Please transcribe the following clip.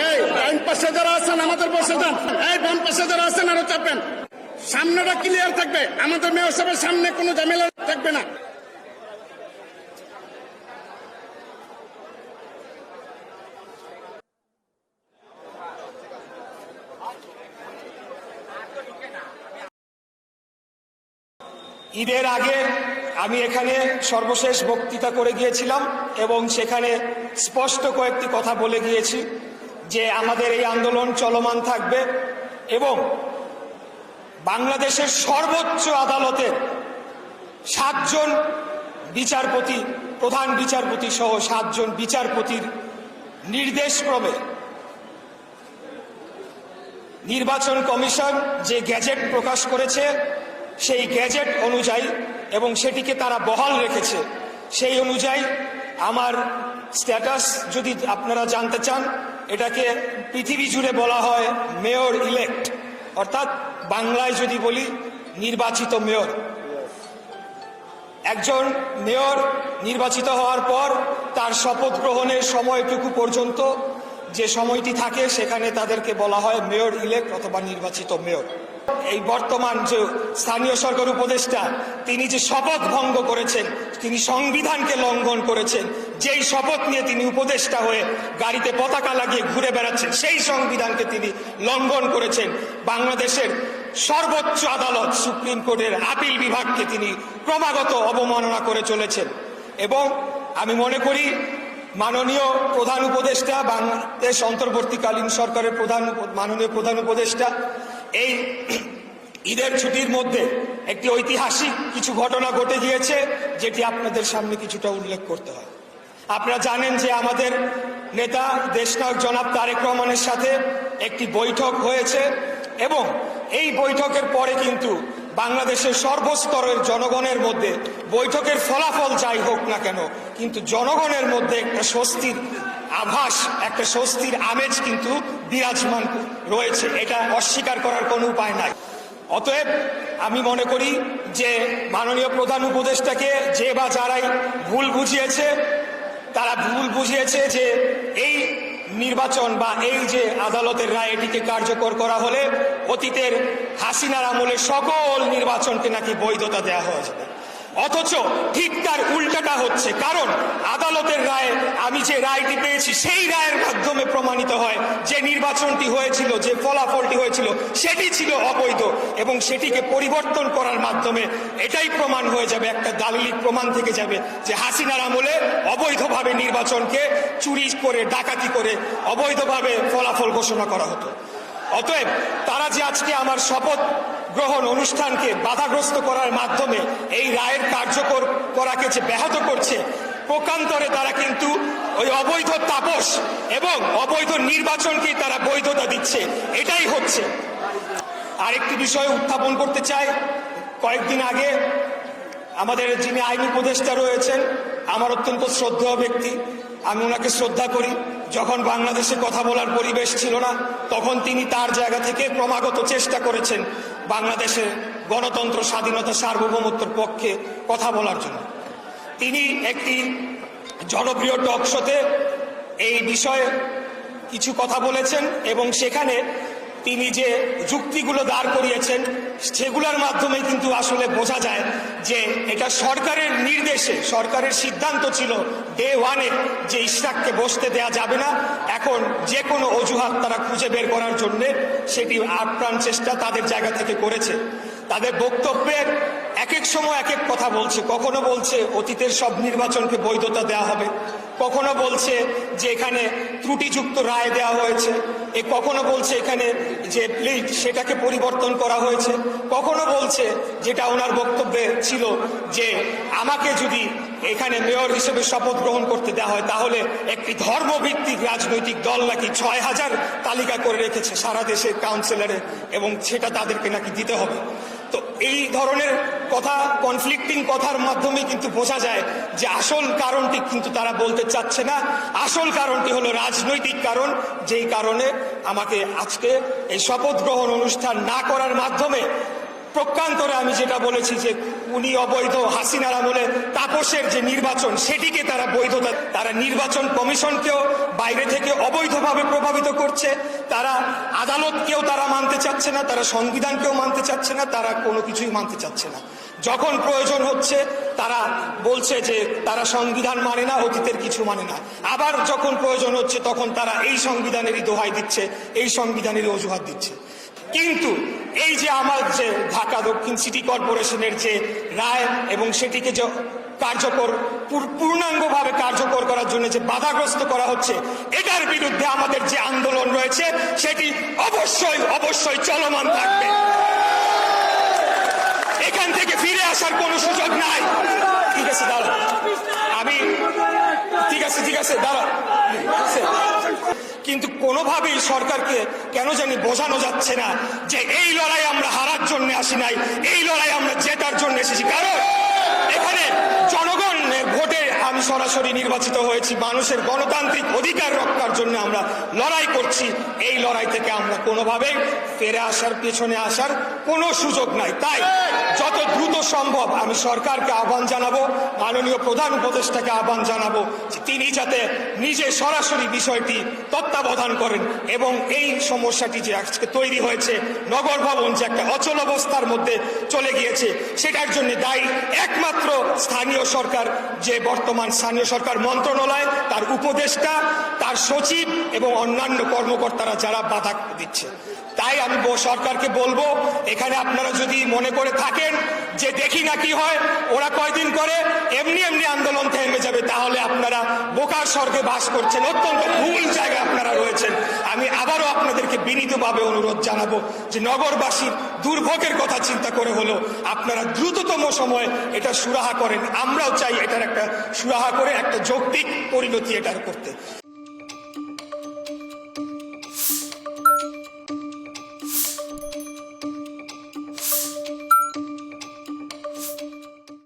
এই ডান পাশে যারা আছেন আমাদের বসে যান, এই বাম পাশে যারা আছেন আরো চাপেন, সামনেটা ক্লিয়ার থাকবে, আমাদের মেয়র সাহেবের সামনে কোনো ঝামেলা থাকবে না। ঈদের আগে আমি এখানে সর্বশেষ বক্তৃতা করে গিয়েছিলাম এবং সেখানে স্পষ্ট কয়েকটি কথা বলে গিয়েছি যে আমাদের এই আন্দোলন চলমান থাকবে এবং বাংলাদেশের সর্বোচ্চ আদালতের 7 জন বিচারপতি, প্রধান বিচারপতি সহ 7 জন বিচারপতির নির্দেশক্রমে নির্বাচন কমিশন যে গ্যাজেট প্রকাশ করেছে সেই গ্যাজেট অনুযায়ী এবং সেটিকে তারা বহাল রেখেছে, সেই অনুযায়ী আমার স্ট্যাটাস যদি আপনারা জানতে চান, এটাকে পৃথিবী জুড়ে বলা হয় মেয়র ইলেক্ট, অর্থাৎ বাংলায় যদি বলি নির্বাচিত মেয়র। একজন মেয়র নির্বাচিত হওয়ার পর তার শপথ গ্রহণের সময়টুকু পর্যন্ত যে সময়টি থাকে সেখানে তাদেরকে বলা হয় মেয়র ইলেক্ট অথবা নির্বাচিত মেয়র। এই বর্তমান যে স্থানীয় সরকার উপদেষ্টা, তিনি যে শপথ ভঙ্গ করেছেন, তিনি সংবিধানকে লঙ্ঘন করেছেন, যেই শপথ নিয়ে তিনি উপদেষ্টা হয়ে গাড়িতে পতাকা লাগিয়ে ঘুরে বেড়াচ্ছেন, সেই সংবিধানকে তিনি লঙ্ঘন করেছেন। বাংলাদেশের সর্বোচ্চ আদালত সুপ্রিম কোর্টের আপিল বিভাগকে তিনি ক্রমাগত অবমাননা করে চলেছেন এবং আমি মনে করি মাননীয় প্রধান উপদেষ্টা, বাংলাদেশ অন্তর্বর্তীকালীন সরকারের মাননীয় প্রধান উপদেষ্টা এই ঈদের ছুটির মধ্যে একটি ঐতিহাসিক কিছু ঘটনা ঘটে গিয়েছে, যেটি আপনাদের সামনে কিছুটা উল্লেখ করতে হয়। আপনারা জানেন যে আমাদের নেতা দেশনায়ক জনাব তারেক রহমানের সাথে একটি বৈঠক হয়েছে এবং এই বৈঠকের পরে কিন্তু বাংলাদেশের সর্বস্তরের জনগণের মধ্যে বৈঠকের ফলাফল যাই হোক না কেন, কিন্তু জনগণের মধ্যে একটা স্বস্তির আভাস, একটা স্বস্তির আমেজ কিন্তু বিরাজমান রয়েছে, এটা অস্বীকার করার কোনো উপায় নাই। অতএব আমি মনে করি যে মাননীয় প্রধান উপদেষ্টাকে যে বা যারাই ভুল বুঝিয়েছে, তারা ভুল বুঝিয়েছে যে এই নির্বাচন বা এই যে আদালতের রায় এটিকে কার্যকর করা হলে অতীতের হাসিনার আমলের সকল নির্বাচনকে নাকি বৈধতা দেওয়া হয়ে যাবে, অথচ ঠিক তার উল্টাটা হচ্ছে। কারণ আদালতের রায়ে আমি যে রায়টি পেয়েছি সেই রায়ের মাধ্যমে প্রমাণিত হয় যে নির্বাচনটি হয়েছিল, যে ফলাফলটি হয়েছিল সেটি ছিল অবৈধ এবং সেটিকে পরিবর্তন করার মাধ্যমে এটাই প্রমাণ হয়ে যাবে, একটা দালিলিক প্রমাণ থেকে যাবে যে হাসিনার আমলে অবৈধভাবে নির্বাচনকে চুরি করে, ডাকাতি করে অবৈধভাবে ফলাফল ঘোষণা করা হতো। অতএব তারা যে আজকে আমার শপথ গ্রহণ অনুষ্ঠানকে বাধাগ্রস্ত করার মাধ্যমে এই রায়ের কার্যকর করাকে যে ব্যাহত করছে, প্রকান্তরে তারা কিন্তু ওই অবৈধ তাপস এবং অবৈধ নির্বাচনকেই তারা বৈধতা দিচ্ছে, এটাই হচ্ছে। আরেকটি বিষয় উত্থাপন করতে চাই। কয়েকদিন আগে আমাদের যিনি আইন উপদেষ্টা রয়েছেন, আমার অত্যন্ত শ্রদ্ধেয় ব্যক্তি, আমি ওনাকে শ্রদ্ধা করি, যখন বাংলাদেশে কথা বলার পরিবেশ ছিল না তখন তিনি তার জায়গা থেকে ক্রমাগত চেষ্টা করেছেন বাংলাদেশের গণতন্ত্র, স্বাধীনতা, সার্বভৌমত্বের পক্ষে কথা বলার জন্য। তিনি একটি জনপ্রিয় টক শোতে এই বিষয়ে কিছু কথা বলেছেন এবং সেখানে তিনি যে যুক্তিগুলো দাঁড় করিয়েছেন সেগুলোর মাধ্যমে কিন্তু আসলে বোঝা যায় যে এটা সরকারের নির্দেশে, সরকারের সিদ্ধান্ত ছিল ডে ওয়ানে যে ইশরাককে বসতে দেয়া যাবে না। এখন যে কোনো অজুহাত তারা খুঁজে বের করার জন্য সেটি আপ্রাণ চেষ্টা তাদের জায়গা থেকে করেছে। তাদের বক্তব্যের এক এক সময় এক এক কথা বলছে, কখনো বলছে অতীতের সব নির্বাচনকে বৈধতা দেওয়া হবে, কখনো বলছে যে এখানে ত্রুটিযুক্ত রায় দেওয়া হয়েছে, কখনো বলছে এখানে যে প্লেট সেটাকে পরিবর্তন করা হয়েছে, কখনো বলছে যেটা ওনার বক্তব্যে ছিল যে আমাকে যদি এখানে মেয়র হিসেবে শপথ গ্রহণ করতে দেওয়া হয় তাহলে একটি ধর্মভিত্তিক রাজনৈতিক দল নাকি 6000 তালিকা করে রেখেছে সারা দেশে কাউন্সিলরে এবং সেটা তাদেরকে নাকি দিতে হবে। তো এই ধরনের কথা, কনফ্লিক্টিং কথার মাধ্যমে কিন্তু বোঝা যায় যে আসল কারণটি কিন্তু তারা বলতে চাচ্ছে না। আসল কারণটি হলো রাজনৈতিক কারণ, যেই কারণে আমাকে আজকে এই শপথ গ্রহণ অনুষ্ঠান না করার মাধ্যমে প্রকান্তরে আমি যেটা বলেছি যে উনি অবৈধ, হাসিনার আমলে তাপসের যে নির্বাচন সেটিকে তারা বৈধতা, তারা নির্বাচন কমিশনকেও বাইরে থেকে অবৈধভাবে প্রভাবিত করছে, তারা আদালতকেও তারা মানতে চাচ্ছে না, তারা সংবিধানকেও মানতে চাচ্ছে না, তারা কোনো কিছুই মানতে চাচ্ছে না। যখন প্রয়োজন হচ্ছে তারা বলছে যে তারা সংবিধান মানে না, অতীতের কিছু মানে না, আবার যখন প্রয়োজন হচ্ছে তখন তারা এই সংবিধানেরই দোহাই দিচ্ছে, এই সংবিধানেরই অজুহাত দিচ্ছে। কিন্তু এই যে আমার যে ঢাকা দক্ষিণ সিটি কর্পোরেশনের যে রায় এবং সেটিকে যে কার্যকর, পূর্ণাঙ্গভাবে কার্যকর করার জন্য যে বাধাগ্রস্ত করা হচ্ছে, এটার বিরুদ্ধে আমাদের যে আন্দোলন রয়েছে সেটি অবশ্যই অবশ্যই চলমান থাকবে। এখান থেকে ফিরে আসার কোনো সুযোগ নাই। ঠিক আছে দাঁড়া, আমি ঠিক আছে দাঁড়া। কিন্তু কোনোভাবেই সরকারকে কেন জানি বোঝানো যাচ্ছে না যে এই লড়াই আমরা হারার জন্য আসি নাই, এই লড়াই আমরা জেতার জন্য এসেছি। কারণ এখানে জনগণের ভোটে আমি সরাসরি নির্বাচিত হয়েছি, মানুষের গণতান্ত্রিক অধিকার রক্ষার জন্য আমরা লড়াই করছি। এই লড়াই থেকে আমরা কোনোভাবেই ফিরে আসার, পেছনে আসার কোনো সুযোগ নাই। তাই যত দ্রুত সম্ভব আমি সরকারকে আহ্বান জানাবো, মাননীয় প্রধান উপদেষ্টাকে আহ্বান জানাবো যে তিনি যাতে নিজে সরাসরি বিষয়টি তত্ত্বাবধান করেন এবং এই সমস্যাটি যে আজকে তৈরি হয়েছে, নগর ভবন যে একটা অচল অবস্থার মধ্যে চলে গিয়েছে, সেটার জন্য দায়ী একমাত্র স্থানীয় সরকার, যে বর্তমান স্থানীয় সরকার মন্ত্রণালয়, তার উপদেষ্টা, তার সচিব এবং অন্যান্য কর্মকর্তারা যারা বাধা দিচ্ছে। তাই আমি সরকারকে বলবো, এখানে আপনারা যদি মনে করে থাকেন যে দেখি না কি হয়, ওরা কয়দিন করে এমনি এমনি আন্দোলন থেমে যাবে, তাহলে আপনারা বোকার স্বর্গে বাস করছেন, অত্যন্ত ভুল জায়গায় আপনারা রয়েছেন। আমি আবারও আপনাদেরকে বিনীতভাবে অনুরোধ জানাবো যে নগরবাসীর দুর্ভোগের কথা চিন্তা করে হলো আপনারা দ্রুততম সময়ে এটা সুরাহা করেন। আমরাও চাই এটার একটা সুরাহা করে একটা যৌক্তিক পরিণতি এটার করতে।